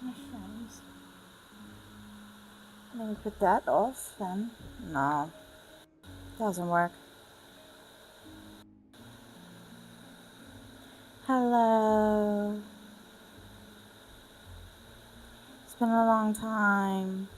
Mushrooms. Let me put that off then. No, doesn't work. Hello. It's been a long time.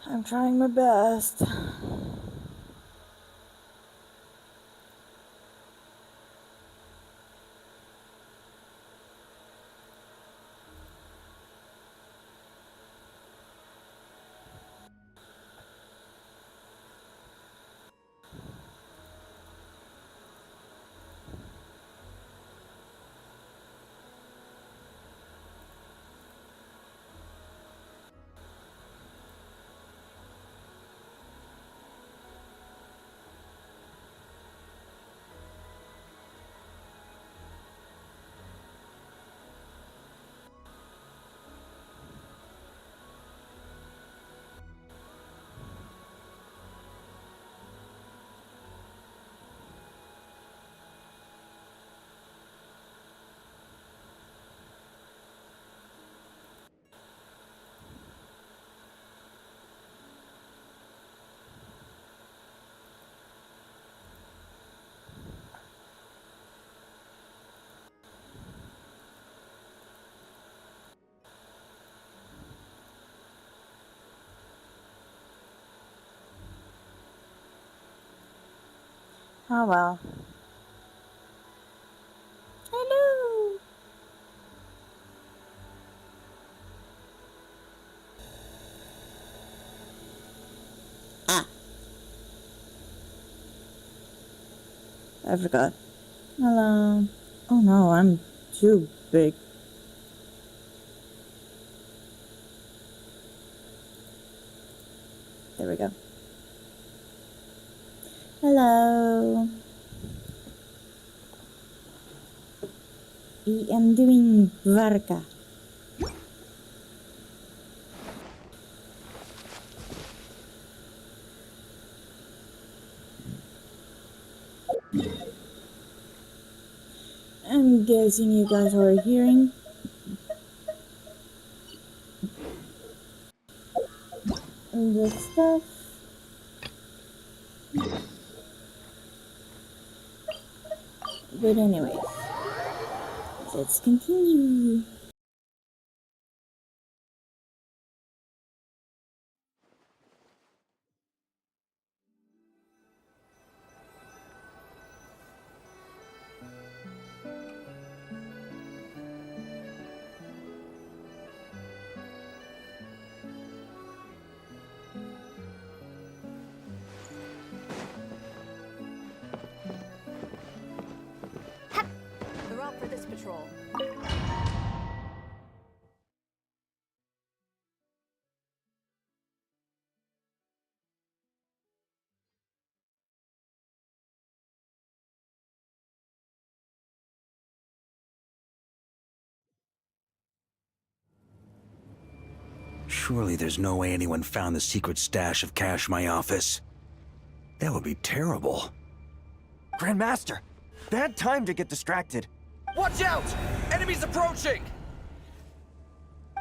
I'm trying my best. Oh well. Hello. Ah, I forgot. Hello. Oh no, I'm too big. There we go. Hello. I am doing Varka. I'm guessing you guys are hearing the stuff. But anyways, let's continue. The route for this patrol. Surely there's no way anyone found the secret stash of cash in my office. That would be terrible. Grandmaster, bad time to get distracted. Watch out! Enemies approaching!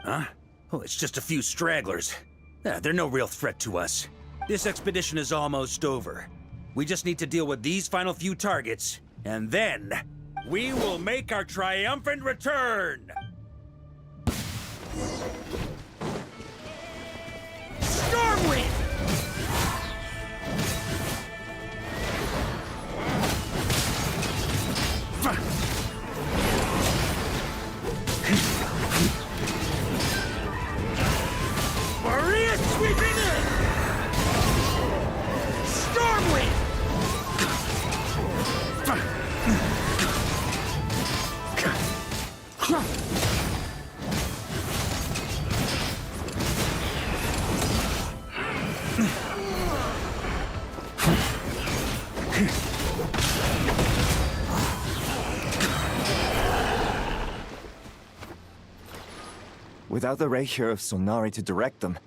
Huh? Oh, it's just a few stragglers. They're no real threat to us. This expedition is almost over. We just need to deal with these final few targets, and then we will make our triumphant return! Stormwind! Maria sweeping in! Stormwind! Without the Reikir of Sonari to direct them,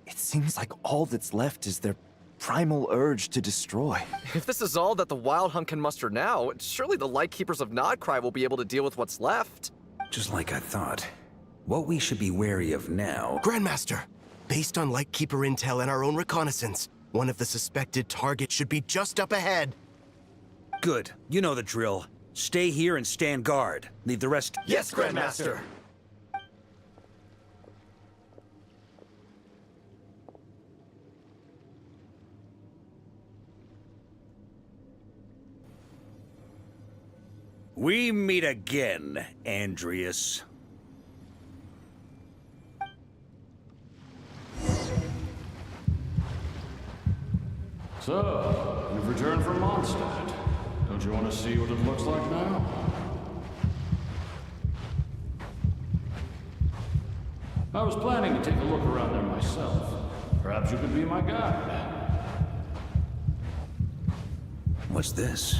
it seems like all that's left is their primal urge to destroy. If this is all that the Wild Hunt can muster now, surely the Lightkeepers of Nodcry will be able to deal with what's left. Just like I thought. What we should be wary of now... Grandmaster, based on Lightkeeper intel and our own reconnaissance, one of the suspected targets should be just up ahead. Good. You know the drill. Stay here and stand guard. Leave the rest... Yes, Grandmaster! We meet again, Andreas. So, you've returned from Mondstadt. Don't you want to see what it looks like now? I was planning to take a look around there myself. Perhaps you could be my guide. What's this?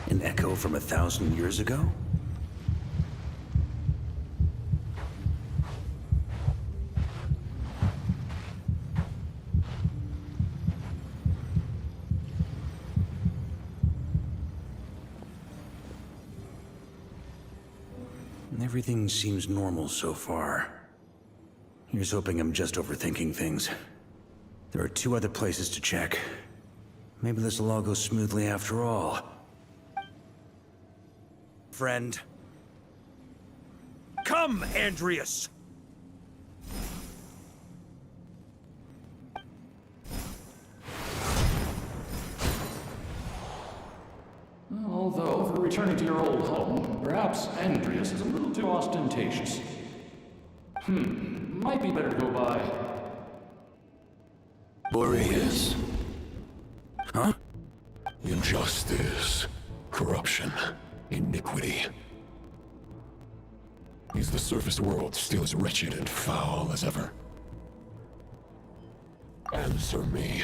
An echo from 1,000 years ago? Everything seems normal so far. Here's hoping I'm just overthinking things. There are 2 other places to check. Maybe this will all go smoothly after all. Friend. Come, Andreas! Although, for returning to your old home, perhaps Andreas is a little too ostentatious. Might be better to go by... Boreas. Huh? Injustice. Corruption. Iniquity. Is the surface world still as wretched and foul as ever? Answer me,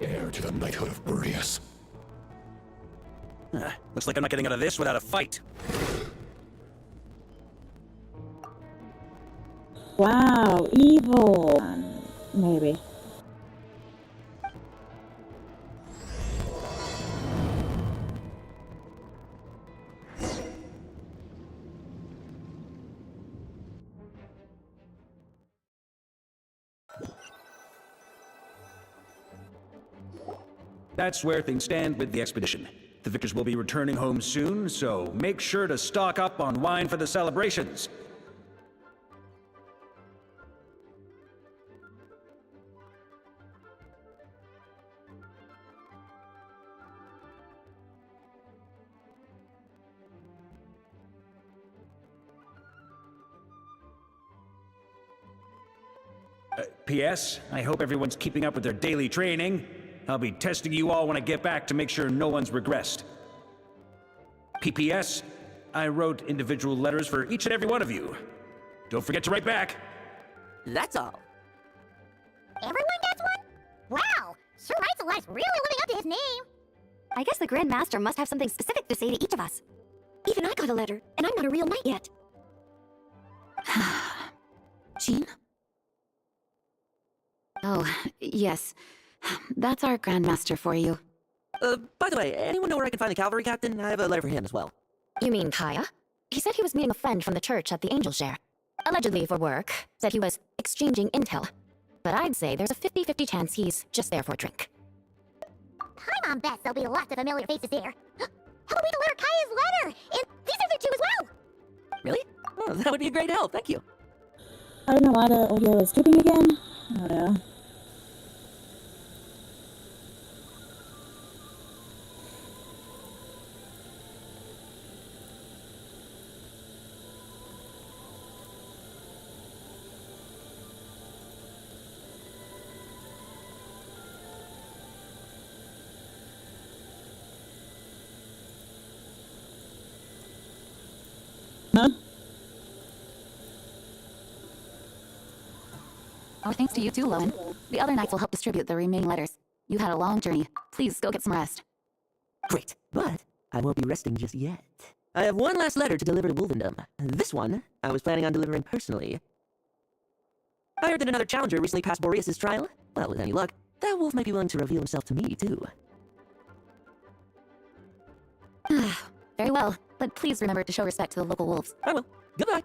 heir to the knighthood of Boreas. Looks like I'm not getting out of this without a fight. Wow, evil. Maybe. That's where things stand with the expedition. The victors will be returning home soon, so make sure to stock up on wine for the celebrations. P.S. I hope everyone's keeping up with their daily training. I'll be testing you all when I get back to make sure no one's regressed. P.P.S. I wrote individual letters for each and every one of you. Don't forget to write back. That's all. Everyone gets one? Wow! Sir Wright's really living up to his name. I guess the Grand Master must have something specific to say to each of us. Even I got a letter, and I'm not a real knight yet. Jean? Oh, yes. That's our Grandmaster for you. By the way, anyone know where I can find the cavalry captain? I have a letter for him as well. You mean Kaya? He said he was meeting a friend from the church at the Angel Share. Allegedly for work. Said he was exchanging intel. But I'd say there's a 50-50 chance he's just there for a drink. Hi, Mom Beth. There'll be lots of familiar faces there. How about we deliver Kaya's letter? And these other two as well. Really? Oh, that would be a great help, thank you. I don't know why the audio is tripping again. Oh no. Huh? Oh, thanks to you too, Lowen. The other knights will help distribute the remaining letters. You had a long journey. Please go get some rest. Great, but I won't be resting just yet. I have one last letter to deliver to Wolvendom. This one, I was planning on delivering personally. I heard that another challenger recently passed Boreas' trial. Well, with any luck, that wolf might be willing to reveal himself to me, too. Very well, but please remember to show respect to the local wolves. I will. Goodbye.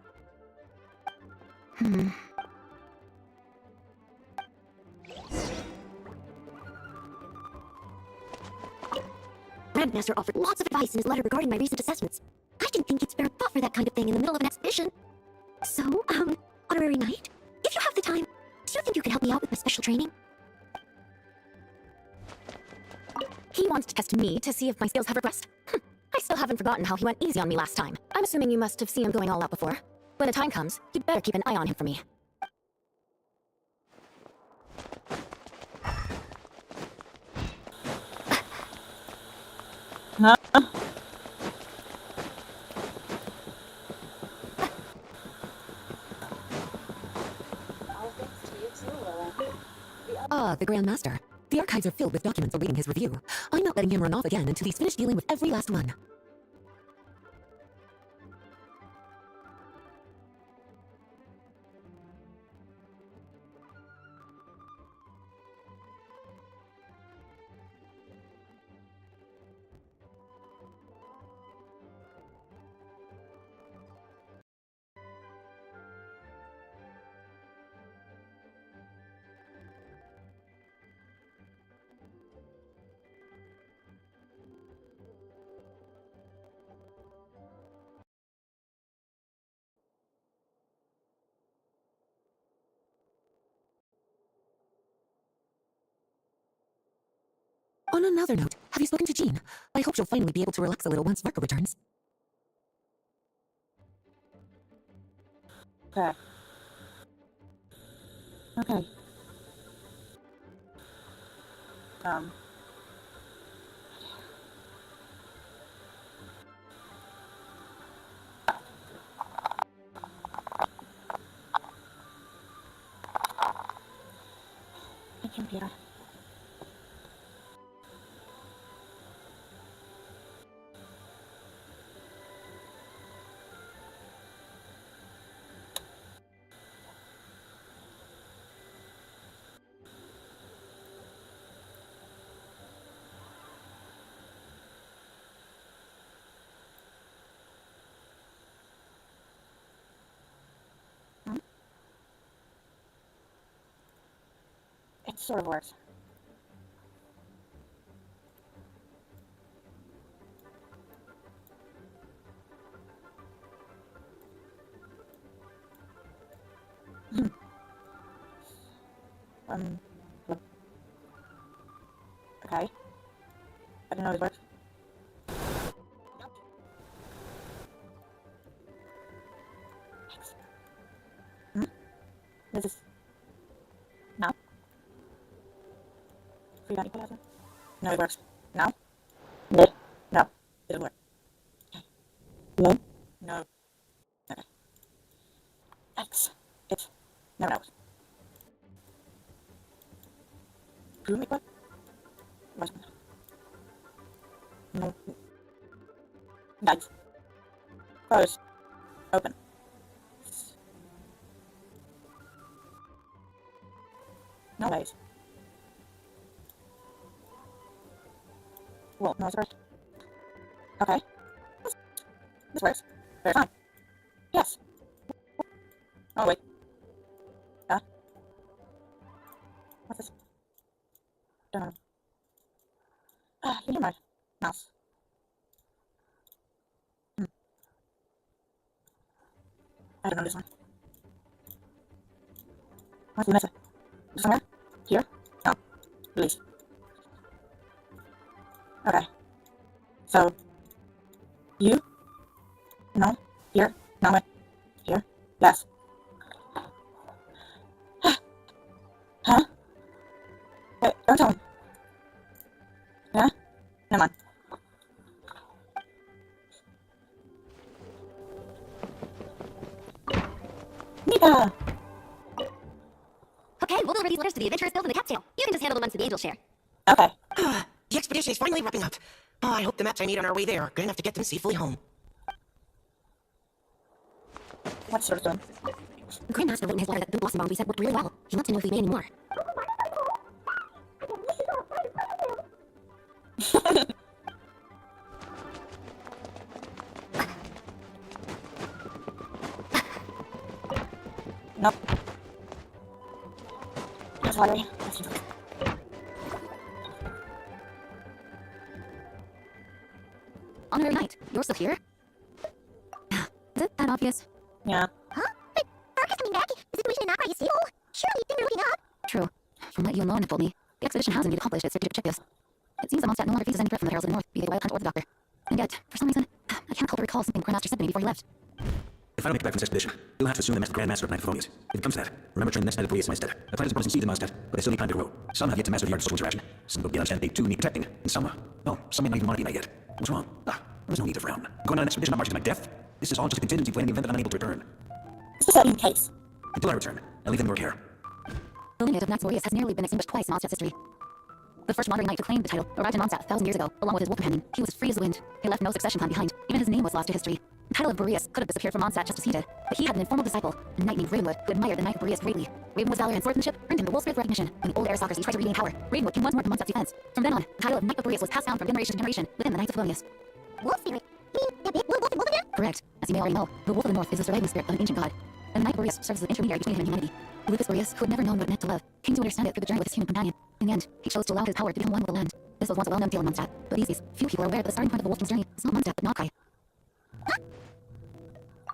Grandmaster offered lots of advice in his letter regarding my recent assessments. I didn't think he'd spare a thought for that kind of thing in the middle of an expedition. So, honorary knight, if you have the time, do you think you could help me out with my special training? He wants to test me to see if my skills have regressed. I still haven't forgotten how he went easy on me last time. I'm assuming you must have seen him going all out before. When the time comes, you'd better keep an eye on him for me. Huh? Ah, the Grand Master. The archives are filled with documents awaiting his review. I'm not letting him run off again until he's finished dealing with every last one. On another note, have you spoken to Jean? I hope she'll finally be able to relax a little once Varka returns. Okay. Okay. My computer. It sort of works. Look. Okay. I didn't know this works. Thanks. This is... No. Free body plasma? No, it works. No? No. No. It didn't work. Okay. Hello? No. Okay. X. It never knows. Prove me what? What's no. Guys. Close. Open. No ways. Well, no, it's right. Okay. This works. Very fine. Yes. Oh, wait. What's this? Don't know. Never mind. Mouse. I don't know this one. What's the message? Somewhere? Here? No. Release. Okay. So, you? No. Here? No, wait. Here? Yes. Huh? Wait, don't tell me. Yeah? Never mind. Nika! Okay, we'll deliver these letters to the Adventurers Guild in the Captail. You can just handle the ones that the Angels share. Okay. The expedition is finally wrapping up. Oh, I hope the maps I made on our way there are good enough to get them safely home. What's sort of doing? The Grandmaster wrote in his letter that the Blossom Bomb we said worked really well. He wants to know if we made any more. Nope. That's watery. That's useless. Honorary Knight, you're still here? Is it that obvious? Yeah. Huh? But Varka's coming back. The situation in Nakrai is stable. Surely things are looking up. True. From what you and Lauren have told me, the expedition has indeed accomplished its strategic objectives. It seems that Mondstadt no longer faces any threat from the Heralds of the North, be they the Wild Hunt or the Doctor. And yet, for some reason, I can't help but recall something the Grandmaster said to me before he left. If I don't make it back from this expedition, you'll have to assume the master Grandmaster of Knight Favonius. If it comes to that, remember training the next Knight of Boreas in my stead. The plan is to succeed in Mondstadt, but they still need time to grow. Some have yet to master the art of social interaction. Some will be understand they too need protecting. And some, well, some may not even want to be made yet. What's wrong? There's no need to frown. Going on an expedition on marching to my death? This is all just a contingency plan in the event that I'm unable to return. Is this in case? Until I return, I'll leave them in your care. The lineage of Knights Boreas has nearly been extinguished twice in Mondstadt's history. The first wandering knight to claim the title arrived in Mondstadt 1,000 years ago, along with his wolf companion. He was free as the wind. He left no succession plan behind. Even his name was lost to history. The title of Boreas could have disappeared from Mondstadt just as he did, but he had an informal disciple, a knight named Ravenwood, who admired the Knight of Boreas greatly. Ravenwood's valor and swordsmanship earned him the Wolf's Grip recognition. When the old aristocracy tried to regain power, Ravenwood came once more to Mondstadt's defense. From then on, the title of Knight of Boreas was passed down from generation to generation within the Knights of Favonius. Wolf spirit. You mean the big wolf again? Correct. As you may already know, the Wolf of the North is the surviving spirit of an ancient god, and the Knight of Boreas serves as an intermediary between him and humanity. Lucas Boreas, who had never known what it meant to love, came to understand it through the journey with his human companion. In the end, he chose to allow his power to become one with the land. This was once a well-known deal in Mondstadt, but these days, few people are aware that the starting point of the Wolf King's journey is not Mondstadt, but Nakrai.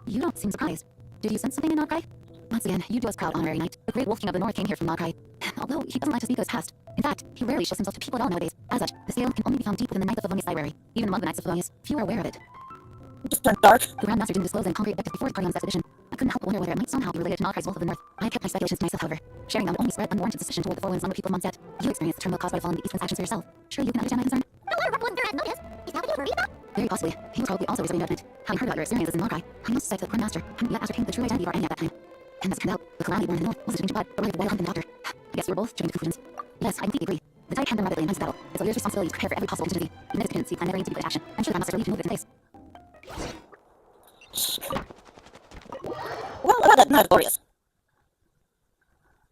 You don't seem surprised. Did you sense something in Nakrai? Once again, you do us proud, Honorary Knight. The great Wolf King of the North came here from Nakrai. Although he doesn't like to speak of his past. In fact, he rarely shows himself to people at all nowadays. As such, the tale can only be found deep within the Knights of Favonius library. Even among the Knights of Favonius, few are aware of it. It just turned dark. The Grandmaster didn't disclose any concrete objectives before departing on this expedition. I couldn't help but wonder whether it might somehow be related to Nakrai's Wolf of the North. I kept my speculations to myself, however. Sharing them would only spread unwarranted suspicion toward the forewinds among the people of Mondstadt. You experienced the turmoil caused by the fall in the Eastman's actions for yourself. Sure, you can understand my concern? No wonder Rumble wasn't there as notice. Is that what you were worried about? Very possibly. He was probably also reserving judgment. Having heard about your experiences in Nakrai, I must suspect that the Grandmaster hadn't yet ascertained the true identity of our enemy at that time. And as it turned out, the calamity born in the North wasn't an ancient god, but rather the Wild Hunt and the Doctor. I guess we were both jumping to conclusions. Yes, I completely agree. The tide can run rapidly in times of battle. It's a leader's responsibility to prepare for every possible contingency. Even if it's contingency, I never need to be put into action. I'm sure the Grandmaster will need to move it into place. Well, about that Knight of Boreas.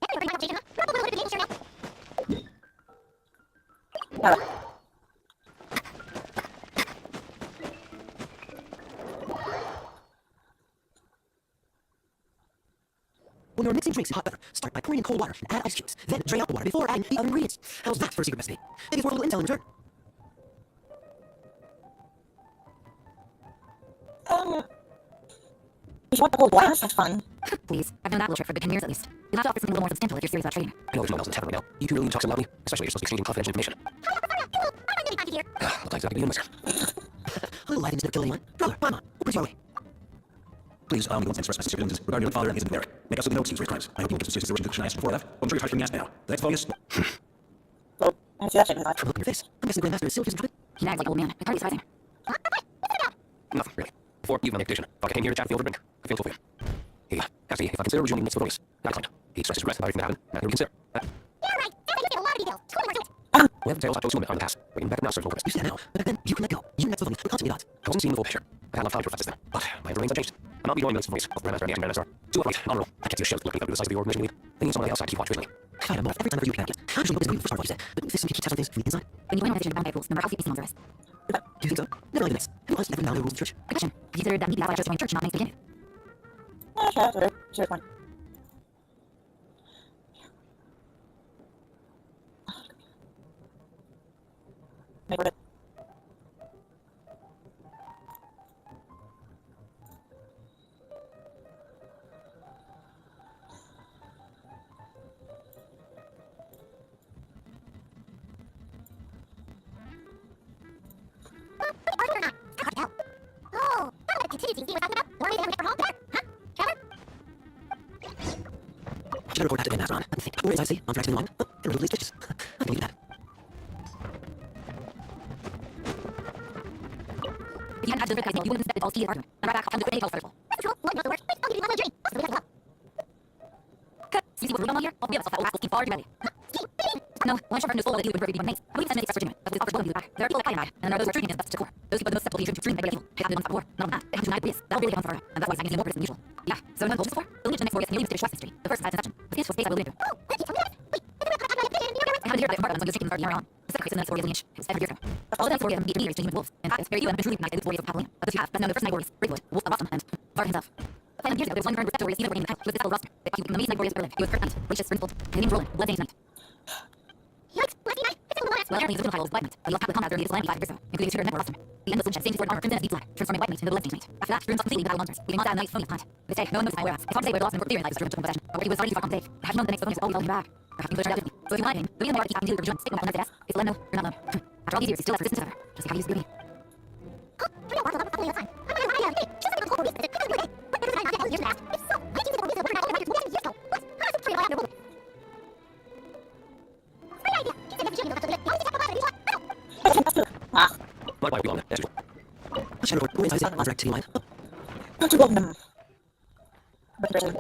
Everybody might have huh? Rumble will live in the now. Alright. When you're mixing drinks in hot weather, start by pouring in cold water and add ice cubes. Then drain out the water before adding the other ingredients. How's that for a secret recipe? Maybe for a little intel in return. If you want the whole blast, that's fun. Please, I've done that little trick for good 10 years at least. You'll have to offer something a little more substantial if you're serious about trading. I know there's no one else in town right now. You two really need to talk some loudly, especially if you're supposed to be exchanging confidential information. I'm getting back here. Well, thanks, I'll give you a mister. A little light instead of killing anyone. Brother, Mama, what brings you our way? Please allow me to once express my sincere condolences regarding your father and his Eric. Make absolutely no excuse for his crimes. I hope you will give some serious consideration to the question I asked before I left. Well, I'm sure you're tired of being asked now. The next focus. Well, I see that shit in his eye. From the look on your face, I'm guessing the Grandmaster is still using chocolate. He nags like an old man. It's hardly surprising. Nothing, really. Before you even make a decision, Varka came here to chat with the older drink. I feel so for him. He asked me if I consider resuming the Favonius. I declined. He expressed his regret about everything that happened, and I reconsider. You're right. Sounds like you get a lot of details. Totally worth it. We have details I chose to omit on the past, but even back now serves no purpose. You say that now, but back then, you can let go. You and that Favonius were constantly at odds. I wasn't seeing the full picture. I had enough time to reflect this then, but my remains unchanged. I'm not be joining the Favonius, both Grandmaster and the Acting Grandmaster. Two of right, honorable. I kept the shows looking up to the size of the organization lead, thinking someone on the outside to keep watch with me. Fight a moth every time you can get. I'm usually hoping for Starfall, but if some keeps having things freezing inside. When you plan on fishing, bound by rules, no matter how sleepy monster is. Do you think so? Never mind this. Who else ever now the rules of church? Good question. Have you considered that maybe that's why I chose to join church, not things to begin with? Okay, that's whatever. Sure, fine. Make it. Oh, that would contingency we were talking about. Why did we never home there? Huh? Trevor? Should I report that to Ben Azron? I think. Where is IC? On tracks in the line? Oh, they're little stitches. I believe that. If you hadn't had to deliver the guy's name, you wouldn't have inspected all key argument. And right back, I'll come to the details first. That's true. Well, you know the word. Wait, I'll give you one more drink. So we gotta go. Cut. So you see what we're doing here? All three of us will have old looking far too ready. No, well, I'm sure Vernon knows full well that you would prefer to be one mates. I believe that's First Regiment, but with offers one of you back. There are people like Kai and I, and there are those who are treating his best to core. Those people are the most susceptible to your dream regular people. They have to on war. Not on that. They have to deny Boreas. That'll really get on for her. And that's why he's more British than usual. Yeah, so in told you before, the Legion next Boreas can really use to history. The first is Ascension. The fifth was space I will lead through. Oh, what? You told me that? Wait, I I haven't heard about it from Varka until you taken the year on. The second creates in the next Boreas lineage. It was 500 years ago. All the next Boreas have beat years to human wolves. In fact, very few have been truly recognized as Boreas of Papillon. But those who have, best known the first Night Boreas, Braidwood, Wolf of Awesome, and Varka himself. 500 years ago, there was one current receptor Boreas either naming the title. He was this whole roster. They called him the amazing Night Boreas of Berlin. He was Kurt Knight, Gracious, Ringfold, and his name's Roland, Blood Knight. Yikes, Bloody Knight. It's a little Well, apparently his original title was Black Knight, but he left Catholic combat during the Calamity 5 years ago, including his trigger neck roster. The endless legend, same sword armor, crimson as deep black, transforming White Knight into the Blood Knight. After that, runes off completely without monsters, leaving Monsters and Knights fully plant. To this day, no one knows my whereabouts. It's hard to say where the lost and theory lies as German took possession, or where he was already too far gone safe. Had you known the next Sophonia will always hold him back, perhaps English turned out differently. So if you want him, the reason why I keep talking to you, the statement about Knights is to let him know you're not alone. After all these years, he's still as resistant as ever. Just like how he used to be. Huh? We don't want to love the time. I'm not gonna lie, hey, she's like a whole reason. It's a good day. But there's a time not years past. If so, I think it's a reason we're not only years ago. What? How does it feel like you're moving? Great idea. She said never should be able to do it. You always talk about it. Ah, Why we belong, as usual. I should report. Who is IC? On track to the line. don't you want them? But there's a...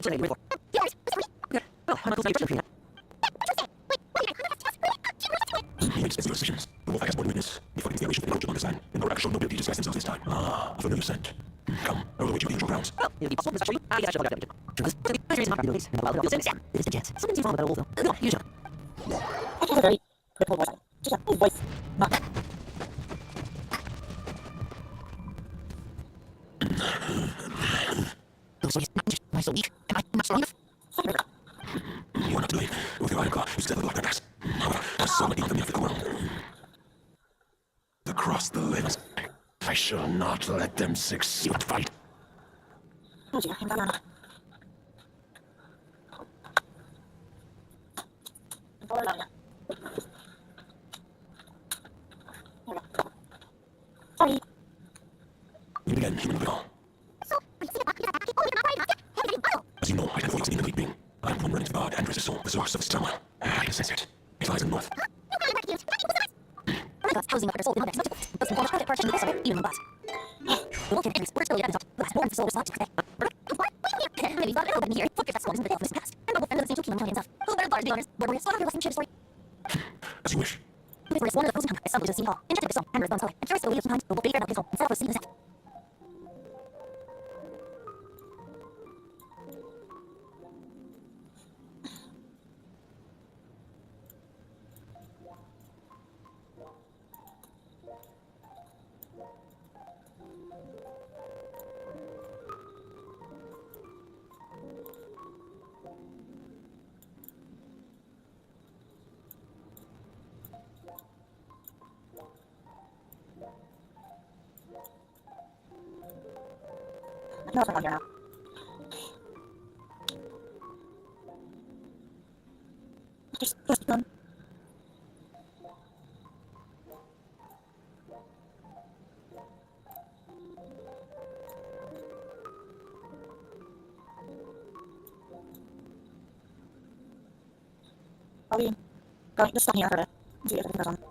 What's your name? Wait for. Oh, I'm not close to your He makes business decisions. The wolf has borne witness. Before the ocean approach upon this land, and the Varka showed no ability to disguise themselves this time. Ah, a familiar scent. Come, I will await you at the usual grounds. Well, it'll be possible to show you. I guess I should look at it. Because the trees are not released, and the wild you'll send Sam. This is the chance. Something seems wrong with that wolf, though. Come on, you show. I have a very critical voice. Just a voice. Not... Oh, so he's not just why so weak. Am I not strong enough? You are not doing. With your iron claw, you still have a lot to pass. However, there's so many of them in the world. Across the limbs. I shall not let them succeed. Fight. Oh dear, I'm down. Sorry. You begin, human of it all. As you know, I have voice in the being. I am one running to God and his soul, the source of his turmoil. I can sense it. It lies in the north. Varka's housing of her soul in Odex, but some former project portion of this even in the bus. The wolf and we're still yet in touch. The last born soul was lost today. Maybe thought it'll be here. Fuck if that's the day of this past. And the wolf and the same kingdom himself. Who better bars the honors? Where we saw her lesson share story. As you wish. This was one of the frozen hunt. I stumbled to see it all. Injected the song, and bones away. And first, the leaves behind. The wolf baby out his home. And set up was seeing his out. No, it's not here now. Just done. probably going to stop here for a bit and see if everything goes on.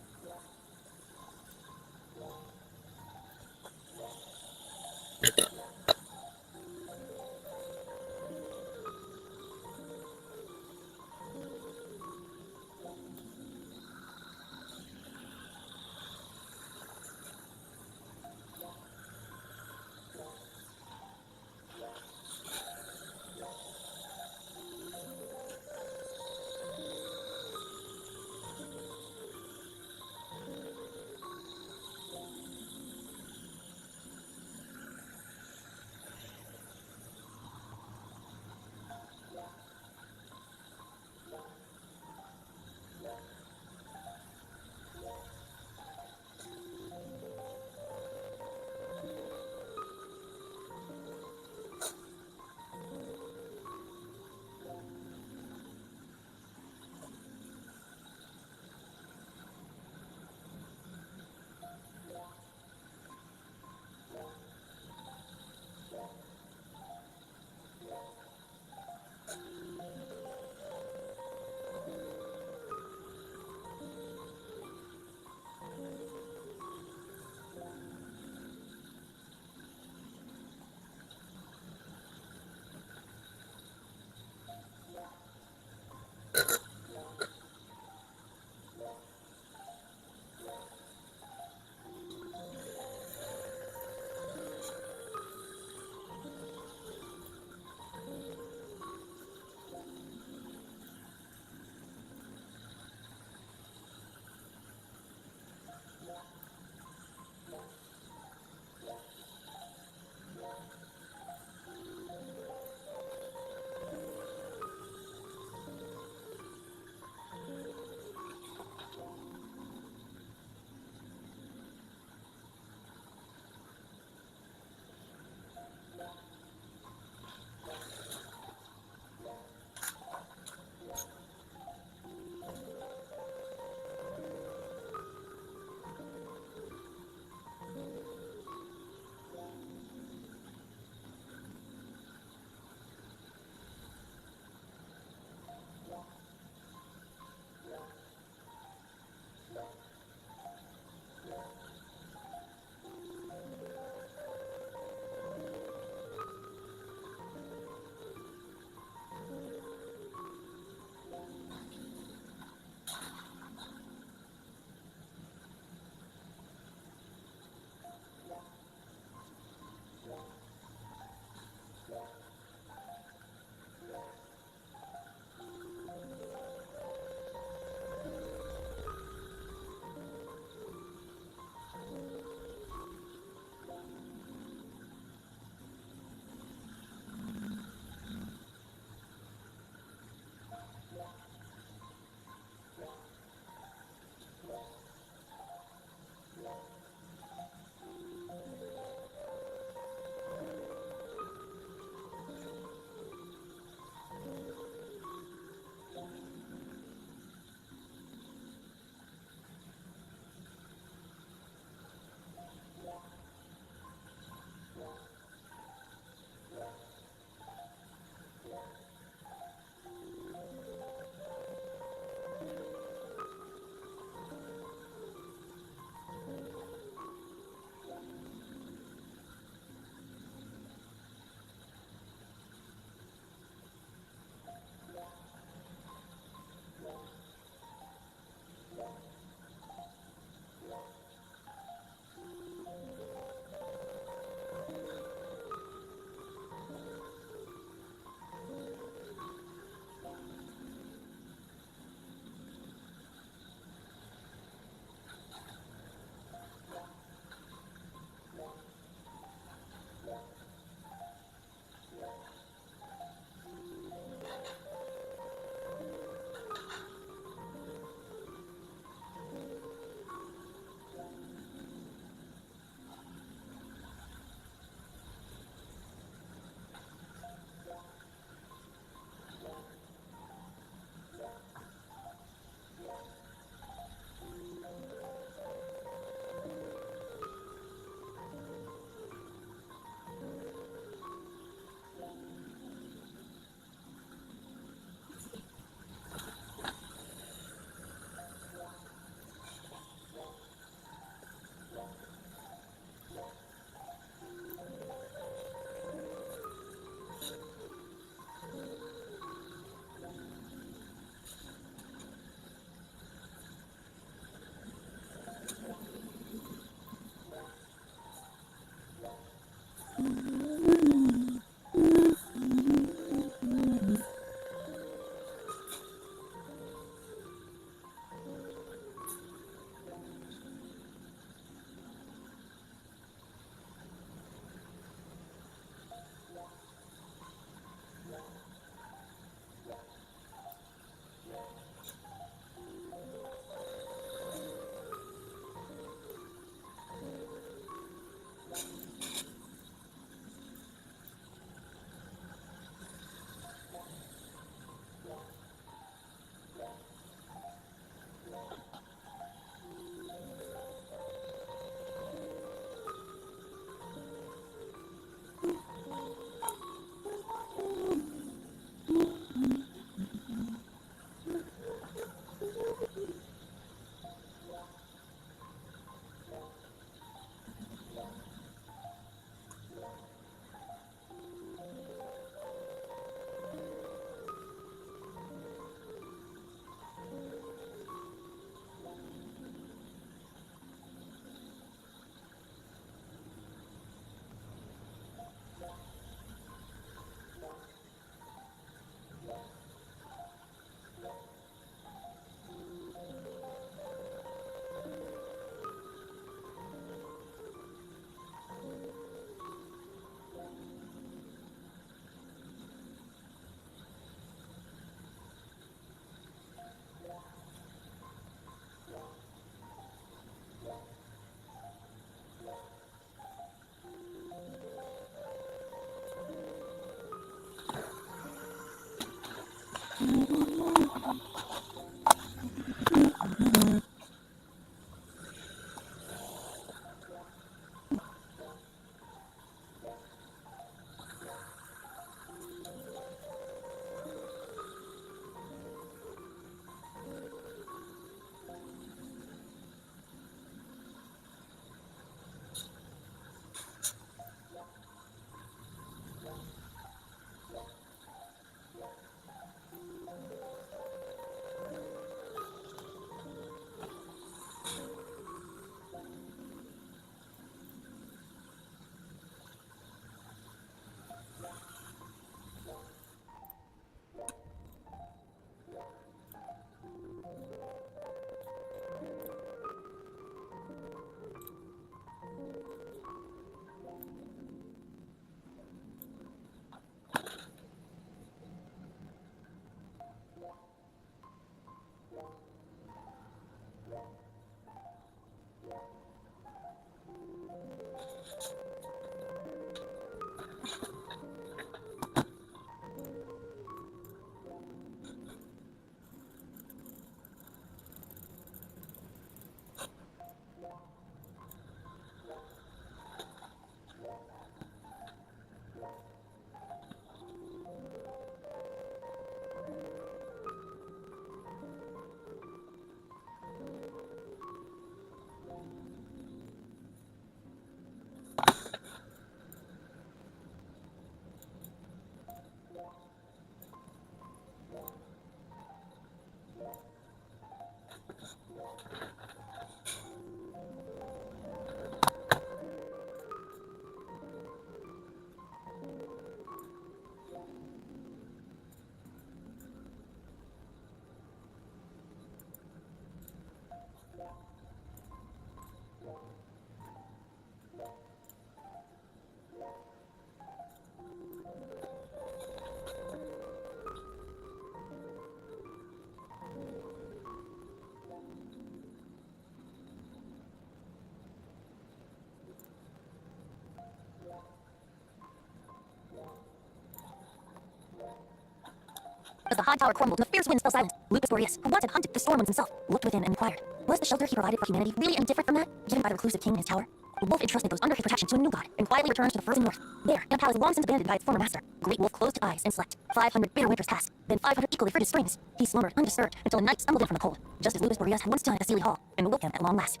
As the high tower crumbled and the fierce winds fell silent, Lucas Boreas, who once had hunted the storm winds himself, looked within and inquired, was the shelter he provided for humanity really any different from that given by the reclusive king in his tower? The wolf entrusted those under his protection to a new god, and quietly returned to the frozen north. There, in a palace long since abandoned by its former master, Great Wolf closed his eyes and slept. 500 bitter winters passed, then 500 equally frigid springs. He slumbered undisturbed until a night stumbled in from the cold, just as Lucas Boreas had once done at the Sealy Hall, and woke him at long last.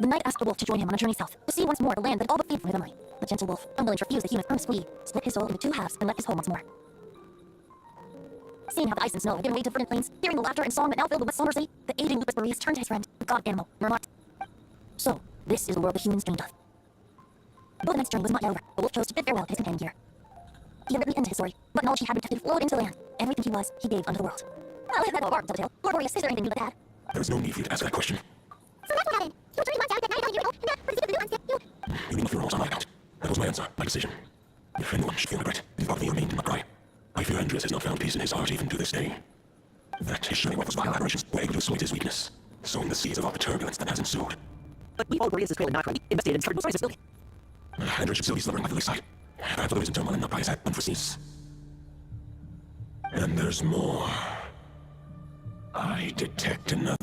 The knight asked the wolf to join him on a journey south, to see once more the land that had all but faded from his memory. The gentle wolf, unwilling to refuse the human's earnest plea, split his soul into 2 halves and left his home once more. Seeing how the ice and snow had given way to verdant plains, hearing the laughter and song that now filled the west slumber city, the aging Lucas Boreas turned to his friend, the god animal, remarked, "So, this is the world the humans dreamed of." Though the knight's journey was not yet over, the wolf chose to bid farewell to his companion here. He had written the end to his story, but knowledge he had protected flowed into the land. Everything he was, he gave unto the world. Well, isn't that all bark, Double Tail? Lord Boreas, is there anything new to add? There is no need for you to answer that question. So that's what happened. You journeyed once out at 9 years old, and what is it to do once you... You need not fear almost on my account. That was my answer, my decision. If anyone should feel regret, it is part of me remained in my cry. I fear Andreas has not found peace in his heart even to this day. That his showing off his vile aberrations were able to exploit his weakness, sowing the seeds of all the turbulence that has ensued. But we followed Boreas' trail and not we investigated and started Boreas' building. Andreas should still be slumbering by the lakeside. Perhaps others in turmoil and not by his unforeseens. And there's more. I detect another.